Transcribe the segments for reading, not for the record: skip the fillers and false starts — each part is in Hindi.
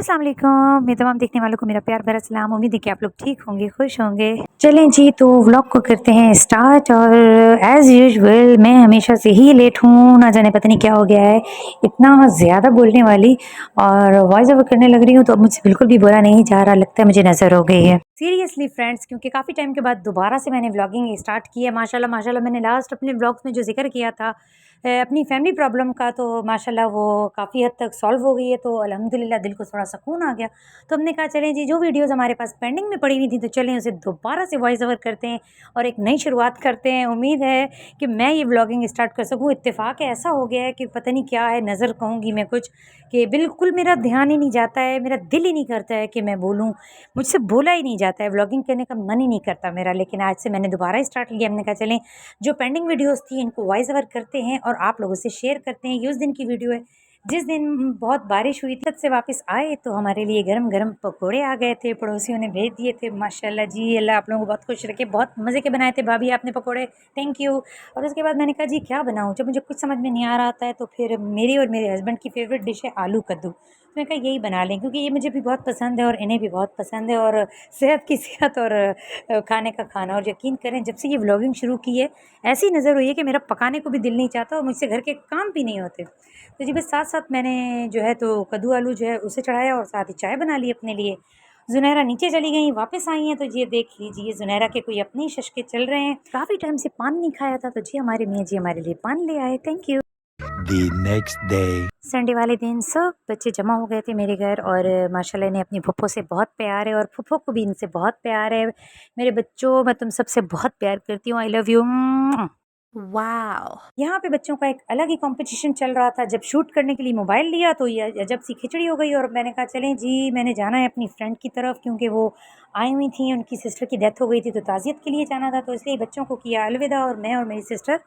अस्सलाम वालेकुम। मैं तमाम देखने वालों को मेरा प्यार भरा सलाम। उम्मीद है कि आप लोग ठीक होंगे, खुश होंगे। चलें जी, तो व्लॉग को करते हैं स्टार्ट। और एज़ यूजुअल मैं हमेशा से ही लेट हूँ, ना जाने पता नहीं क्या हो गया है, इतना ज़्यादा बोलने वाली और वॉइस ओवर करने लग रही हूँ, तो अब मुझसे बिल्कुल भी बोला नहीं जा रहा, लगता है मुझे नज़र हो गई है सीरियसली फ्रेंड्स, क्योंकि काफ़ी टाइम के बाद दोबारा से मैंने व्लॉगिंग स्टार्ट की है। माशाल्लाह माशाल्लाह, मैंने लास्ट अपने व्लॉग्स में जो जिक्र किया था अपनी फैमिली प्रॉब्लम का, तो माशाल्लाह वो काफ़ी हद तक सॉल्व हो गई है, तो अल्हम्दुलिल्लाह दिल को थोड़ा सुकून आ गया। तो हमने कहा चलें जी, जो वीडियोस हमारे पास पेंडिंग में पड़ी हुई थी, तो चलें उसे दोबारा से वॉइस ओवर करते हैं और एक नई शुरुआत करते हैं। उम्मीद है कि मैं ये व्लॉगिंग स्टार्ट कर सकूँ। इत्तेफाक ऐसा हो गया है कि पता नहीं क्या है, नज़र कहूँगी मैं कुछ, कि बिल्कुल मेरा ध्यान ही नहीं जाता है, मेरा दिल ही नहीं करता है कि मैं बोलूँ, मुझसे बोला ही नहीं जाता है, व्लॉगिंग करने का मन ही नहीं करता मेरा। लेकिन आज से मैंने दोबारा स्टार्ट किया। हमने कहा चलें जो पेंडिंग वीडियोस थी इनको वॉइस ओवर करते हैं और आप लोगों से शेयर करते हैं। ये उस दिन की वीडियो है जिस दिन बहुत बारिश हुई थी। से वापस आए तो हमारे लिए गरम गरम पकोड़े आ गए थे, पड़ोसियों ने भेज दिए थे। माशाल्लाह जी, अल्लाह आप लोगों को बहुत खुश रखे, बहुत मज़े के बनाए थे भाभी आपने पकोड़े, थैंक यू। और उसके बाद मैंने कहा जी क्या बनाऊँ, जब मुझे कुछ समझ में नहीं आ रहा था, तो फिर मेरी और मेरे हस्बैंड की फेवरेट डिश है आलू कद्दू। तो मैंने कहा यही बना लें, क्योंकि ये मुझे भी बहुत पसंद है और इन्हें भी बहुत पसंद है, और सेहत की सेहत और खाने का खाना। और यकीन करें, जब से ये व्लॉगिंग शुरू की है, ऐसी नज़र हुई है कि मेरा पकाने को भी दिल नहीं चाहता और मुझसे घर के काम भी नहीं होते। तो जी बस साथ साथ मैंने जो है तो कद्दू आलू जो है उसे चढ़ाया और साथ ही चाय बना ली अपने लिए। ज़ुनैरा नीचे चली गई, वापस आई हैं, तो ये देख लीजिए ज़ुनैरा के कोई अपने ही शशके चल रहे हैं। काफ़ी टाइम से पान नहीं खाया था, तो जी हमारे मियाँ जी हमारे लिए पान ले आए, thank you. The next day. Sunday वाले दिन सब बच्चे जमा हो गए थे मेरे घर, और माशाल्लाह इन्हें अपनी फूफो से बहुत प्यार है और फूफो को भी इनसे बहुत प्यार है। मेरे बच्चों, मैं तुम सबसे बहुत प्यार करती हूँ, आई लव यू। वाह, यहाँ पे बच्चों का एक अलग ही कंपटीशन चल रहा था। जब शूट करने के लिए मोबाइल लिया तो ये अजब सी खिचड़ी हो गई, और मैंने कहा चलें जी, मैंने जाना है अपनी फ्रेंड की तरफ, क्योंकि वो आई हुई थी, उनकी सिस्टर की डेथ हो गई थी, तो ताज़ियत के लिए जाना था। तो इसलिए बच्चों को किया अलविदा, और मैं और मेरी सिस्टर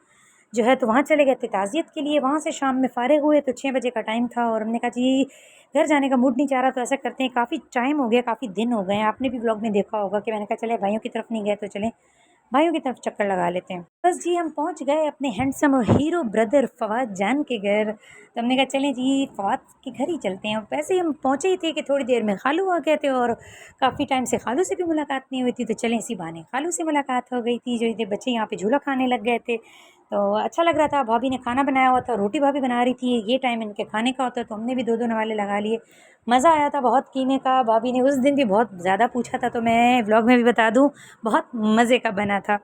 जो है तो वहाँ चले गए थे ताज़ियत के लिए। वहाँ से शाम में फ़ारिग हुए तो 6 बजे का टाइम था, और हमने कहा जी घर जाने का मूड नहीं चाह रहा, तो ऐसा करते हैं, काफ़ी टाइम हो गया, काफ़ी दिन हो गए हैं, आपने भी व्लॉग में देखा होगा कि मैंने कहा चले भाइयों की तरफ नहीं गए, तो चलें भाइयों की तरफ चक्कर लगा लेते हैं। बस जी हम पहुंच गए अपने हैंडसम और हीरो ब्रदर फवाद जान के घर। तो हमने कहा चलें जी फवाद के घर ही चलते हैं। वैसे ही हम पहुंचे ही थे कि थोड़ी देर में खालू आ गए थे, और काफ़ी टाइम से खालू से भी मुलाकात नहीं हुई थी, तो चलें इसी बहाने खालू से मुलाकात हो गई थी। जो ये बच्चे यहाँ पे झूला खाने लग गए थे, तो अच्छा लग रहा था। भाभी ने खाना बनाया हुआ था, रोटी भाभी बना रही थी, ये टाइम इनके खाने का होता है, तो हमने भी दो दो नवाले लगा लिए। मज़ा आया था बहुत कीने का। भाभी ने उस दिन भी बहुत ज़्यादा पूछा था, तो मैं व्लॉग में भी बता दूँ, बहुत मज़े का बना था।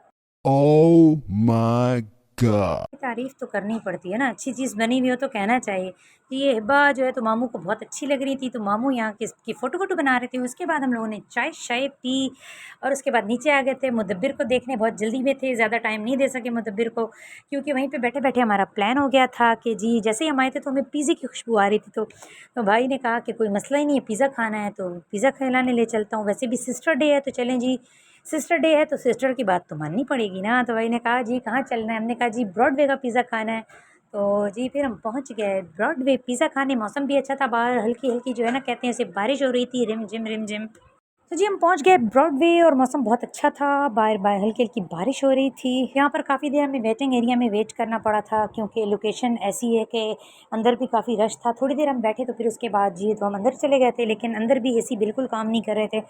Oh my God. तारीफ़ तो करनी पड़ती है ना, अच्छी चीज़ बनी हुई हो तो कहना चाहिए कि ये हिब्बा जो है तो मामू को बहुत अच्छी लग रही थी, तो मामू यहाँ की फ़ोटो बना रहे थे। उसके बाद हम लोगों ने चाय शाय पी, और उसके बाद नीचे आ गए थे मुदब्बिर को देखने। बहुत जल्दी में थे, ज़्यादा टाइम नहीं दे सके मुदब्बिर को, क्योंकि वहीं पे बैठे-बैठे हमारा प्लान हो गया था कि जी जैसे ही हम आए थे तो हमें पिज़्ज़े की खुशबू आ रही थी। तो भाई ने कहा कि कोई मसला ही नहीं है, पिज़्ज़ा खाना है तो पिज़्ज़ा खिलाने ले चलता हूँ। वैसे भी सिस्टर डे है, तो चलें जी, सिस्टर डे है तो सिस्टर की बात तो माननी पड़ेगी ना। तो भाई ने कहा जी कहाँ चलना है, हमने कहा जी ब्रॉडवे का पिज़्ज़ा खाना है। तो जी फिर हम पहुंच गए ब्रॉडवे पिज़्ज़ा खाने। मौसम भी अच्छा था, बाहर हल्की हल्की जो है ना, कहते हैं ऐसे बारिश हो रही थी, रिम झिम। तो जी हम पहुंच गए ब्रॉडवे और मौसम बहुत अच्छा था, बाहर बाहर हल्की हल्की बारिश हो रही थी। यहाँ पर काफ़ी देर हमें वेटिंग एरिया में वेट करना पड़ा था, क्योंकि लोकेशन ऐसी है कि अंदर भी काफ़ी रश था। थोड़ी देर हम बैठे, तो फिर उसके बाद जी तो हम अंदर चले गए थे, लेकिन अंदर भी एसी बिल्कुल काम नहीं कर रहे थे,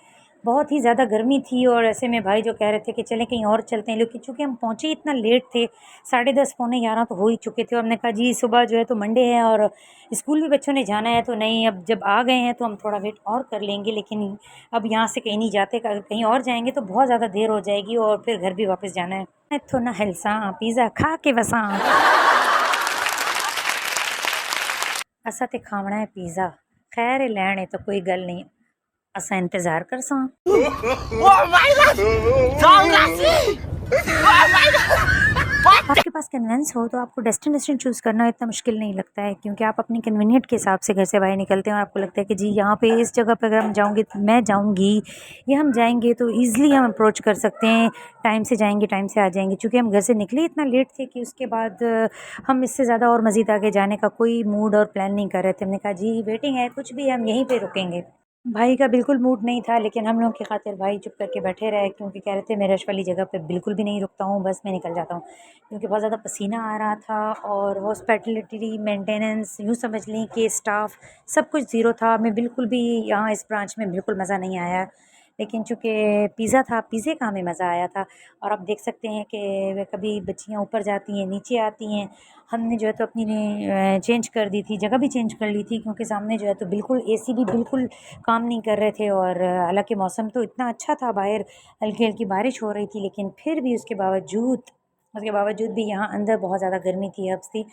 बहुत ही ज़्यादा गर्मी थी। और ऐसे में भाई जो कह रहे थे कि चलें कहीं और चलते हैं, लेकिन चूँकि हम पहुँचे इतना लेट थे, 10:30 पौने 11 तो हो ही चुके थे। और हमने कहा जी सुबह जो है तो मंडे है और स्कूल भी बच्चों ने जाना है, तो नहीं अब जब आ गए हैं तो हम थोड़ा वेट और कर लेंगे, लेकिन अब यहाँ से कहीं नहीं जाते, अगर कहीं और जाएंगे तो बहुत ज़्यादा देर हो जाएगी और फिर घर भी वापस जाना है। मैं तो ना हिलसा पिज़्ज़ा खा के वसा असा ते खावना है पिज़्ज़ा। खैर लैण है तो कोई गल नहीं, असा इंतज़ार कर सा। आपके पास कन्वेंस हो तो आपको डेस्टिनेशन चूज़ करना इतना मुश्किल नहीं लगता है, क्योंकि आप अपनी कन्वीनियंट के हिसाब से घर से बाहर निकलते हैं और आपको लगता है कि जी यहाँ पे इस जगह पर अगर हम जाऊँगे तो मैं जाऊँगी या हम जाएंगे तो ईज़िली हम अप्रोच कर सकते हैं, टाइम से जाएंगे टाइम से आ जाएंगे। चूँकि हम घर से निकले इतना लेट थे कि उसके बाद हम इससे ज़्यादा और मज़ीद आगे जाने का कोई मूड और प्लान नहीं कर रहे थे। हमने कहा जी वेटिंग है, कुछ भी हम यहीं पर रुकेंगे। भाई का बिल्कुल मूड नहीं था, लेकिन हम लोगों की खातिर भाई चुप करके बैठे रहे, क्योंकि कह रहे थे मैं रश वाली जगह पे बिल्कुल भी नहीं रुकता हूँ, बस मैं निकल जाता हूँ। क्योंकि बहुत ज़्यादा पसीना आ रहा था और हॉस्पिटैलिटी मेंटेनेंस यूँ समझ लें कि स्टाफ सब कुछ ज़ीरो था। मैं बिल्कुल भी यहाँ इस ब्रांच में बिल्कुल मज़ा नहीं आया। लेकिन चूँकि पिज़्ज़ा था, पिज़्ज़े का हमें मज़ा आया था। और आप देख सकते हैं कि कभी बच्चियाँ ऊपर जाती हैं, नीचे आती हैं। हमने जो है तो अपनी चेंज कर दी थी, जगह भी चेंज कर ली थी, क्योंकि सामने जो है तो बिल्कुल एसी भी बिल्कुल काम नहीं कर रहे थे। और हालाँकि मौसम तो इतना अच्छा था, बाहर हल्की-हल्की बारिश हो रही थी, लेकिन फिर भी उसके बावजूद भी यहाँ अंदर बहुत ज़्यादा गर्मी थी, हब्स थी।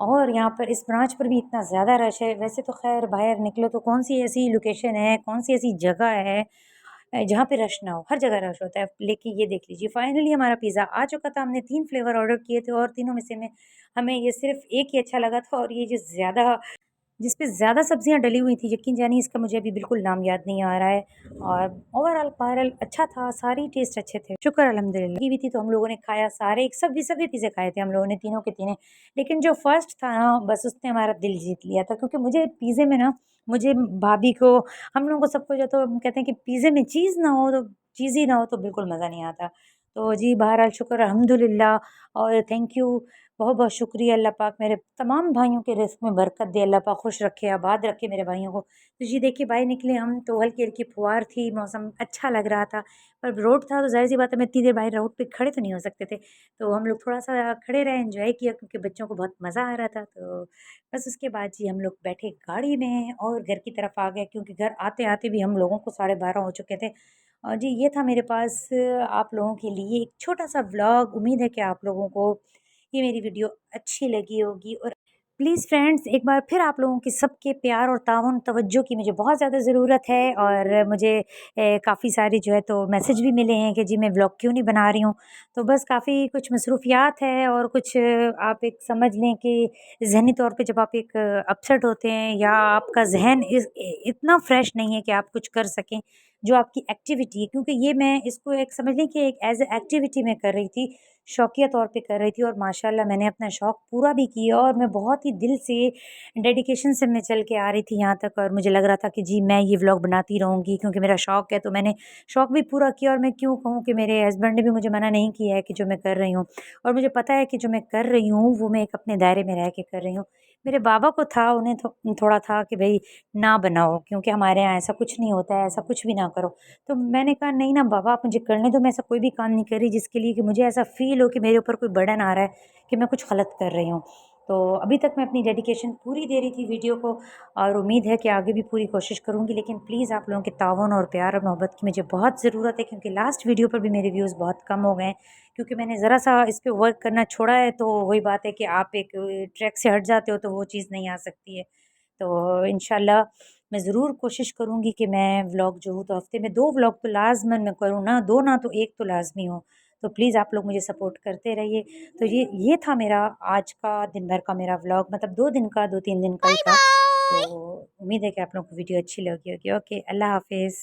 और यहाँ पर इस ब्रांच पर भी इतना ज़्यादा रश है। वैसे तो ख़ैर बाहर निकलो तो कौन-सी ऐसी लोकेशन है, कौन-सी ऐसी जगह है जहाँ पे रश ना हो, हर जगह रश होता है। लेकिन ये देख लीजिए, फाइनली हमारा पिज़्ज़ा आ चुका था। हमने 3 फ्लेवर ऑर्डर किए थे और तीनों में से हमें ये सिर्फ़ एक ही अच्छा लगा था, और ये जो जिस पे ज़्यादा सब्जियाँ डली हुई थी, यकीन जानिए इसका मुझे अभी बिल्कुल नाम याद नहीं आ रहा है। और ओवरऑल बहरहाल अच्छा था, सारे टेस्ट अच्छे थे, शुक्र अल्हम्दुलिल्लाह। लगी हुई थी तो हम लोगों ने खाया, सारे एक सभी सभी पिज़्ज़े खाए थे हम लोगों ने, तीनों के तीनों। लेकिन जो फर्स्ट था ना, बस उसने हमारा दिल जीत लिया था, क्योंकि मुझे पिज़्ज़े में ना, मुझे, भाभी को, हम लोगों को सबको जो तो हम कहते हैं कि पिज़्ज़े में चीज़ ना हो तो, चीज़ ही ना हो तो बिल्कुल मज़ा नहीं आता। तो जी बहरहाल शुक्र अल्हम्दुलिल्लाह, और थैंक यू, बहुत-बहुत शुक्रिया। अल्लाह पाक मेरे तमाम भाइयों के रिज़्क़ में बरकत दे, अल्लाह पाक खुश रखे, आबाद रखे मेरे भाइयों को। तो जी देखिए, बाहर निकले हम तो हल्की-हल्की फुहार थी, मौसम अच्छा लग रहा था, पर रोड था तो ज़ाहिर-सी बात है हम इतनी देर बाहर रोड पे खड़े तो नहीं हो सकते थे। तो हम लोग थोड़ा-सा खड़े रहे, एन्जॉय किया, क्योंकि बच्चों को बहुत मज़ा आ रहा था। तो बस उसके बाद जी हम लोग बैठे गाड़ी में और घर की तरफ आ गए, क्योंकि घर आते-आते भी हम लोगों को 12:30 हो चुके थे। और जी ये था मेरे पास आप लोगों के लिए एक छोटा-सा व्लॉग। उम्मीद है कि आप लोगों को ये मेरी वीडियो अच्छी लगी होगी। और प्लीज़ फ्रेंड्स, एक बार फिर आप लोगों के सबके प्यार और ताउन तवज्जो की मुझे बहुत ज़्यादा ज़रूरत है। और मुझे काफ़ी सारे जो है तो मैसेज भी मिले हैं कि जी मैं व्लॉग क्यों नहीं बना रही हूँ। तो बस काफ़ी कुछ मसरूफ़ियात है, और कुछ आप एक समझ लें कि ज़हनी तौर पे जब आप एक अपसेट होते हैं, या आपका ज़हन इतना फ्रेश नहीं है कि आप कुछ कर सकें, जो आपकी एक्टिविटी है, क्योंकि ये मैं इसको एक समझ लें कि एक एज़ अ एक्टिविटी मैं कर रही थी, शौकिया तौर पे कर रही थी। और माशाल्लाह मैंने अपना शौक़ पूरा भी किया, और मैं बहुत ही दिल से, डेडिकेशन से मैं चल के आ रही थी यहाँ तक। और मुझे लग रहा था कि जी मैं ये व्लॉग बनाती रहूँगी, क्योंकि मेरा शौक़ है, तो मैंने शौक़ भी पूरा किया। और मैं क्यों कहूँ कि मेरे हस्बैंड ने भी मुझे मना नहीं किया है कि जो मैं कर रही हूँ, और मुझे पता है कि जो मैं कर रही हूँ वो मैं एक अपने दायरे में रह के कर रही हूँ। मेरे बाबा को था, उन्हें थोड़ा था कि भई ना बनाओ, क्योंकि हमारे यहाँ ऐसा कुछ नहीं होता है, ऐसा कुछ भी ना करो। तो मैंने कहा नहीं ना बाबा, आप मुझे करने दो, मैं ऐसा कोई भी काम नहीं कर रही जिसके लिए कि मुझे ऐसा फ़ील हो कि मेरे ऊपर कोई बर्डन आ रहा है कि मैं कुछ गलत कर रही हूँ। तो अभी तक मैं अपनी डेडिकेशन पूरी दे रही थी वीडियो को, और उम्मीद है कि आगे भी पूरी कोशिश करूँगी। लेकिन प्लीज़ आप लोगों के ताउन और प्यार और मोहब्बत की मुझे बहुत ज़रूरत है, क्योंकि लास्ट वीडियो पर भी मेरे व्यूज़ बहुत कम हो गए हैं, क्योंकि मैंने ज़रा-सा इस पे वर्क करना छोड़ा है। तो वही बात है कि आप एक ट्रैक से हट जाते हो तो वो चीज़ नहीं आ सकती है। तो इंशाल्लाह मैं ज़रूर कोशिश करूँगी कि मैं व्लॉग जो हूँ तो हफ़्ते में 2 व्लॉग तो लाज़मन मैं करूँ ना, 2 ना तो 1 तो लाज़मी हो। तो प्लीज़ आप लोग मुझे सपोर्ट करते रहिए। तो ये था मेरा आज का दिन भर का मेरा व्लॉग, मतलब 2 दिन का, 2-3 दिन का ही था। तो उम्मीद है कि आप लोगों को वीडियो अच्छी लगी होगी। ओके, अल्लाह हाफ़िज़।